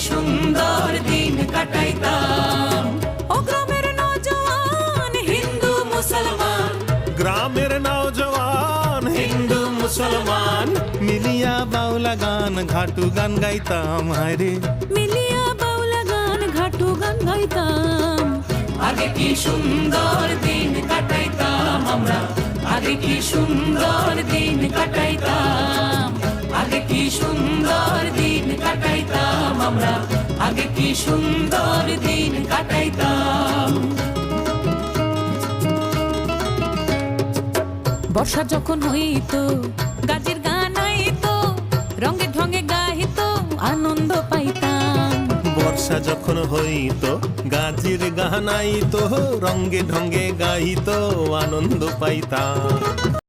সুন্দর দিন কাটাইতাম। ও গ্রামের নওজওয়ান হিন্দু মুসলমান, গ্রামের নওজওয়ান হিন্দু মুসলমান মিলিয়া বাউলা গান ঘাটু গান গাইতাম। হায়রে মিলিয়া বাউলা গান ঘাটু গান গাইতাম। আগে কি সুন্দর দিন কাটাইতাম আমরা, আগে কি সুন্দর দিন কাটাইতাম। আগে কি সুন্দর দিন কাটাইতাম আমরা, আগে কি সুন্দর দিন কাটাইতাম। বর্ষা যখন হইতো গাজের গান আইতো, রঙে ঢঙে গাইতো আনন্দ পাইতাম। বর্ষা যখন হইতো গাজির গান আইতো, রঙ্গে ঢঙ্গে গাইতো আনন্দ পাইতাম।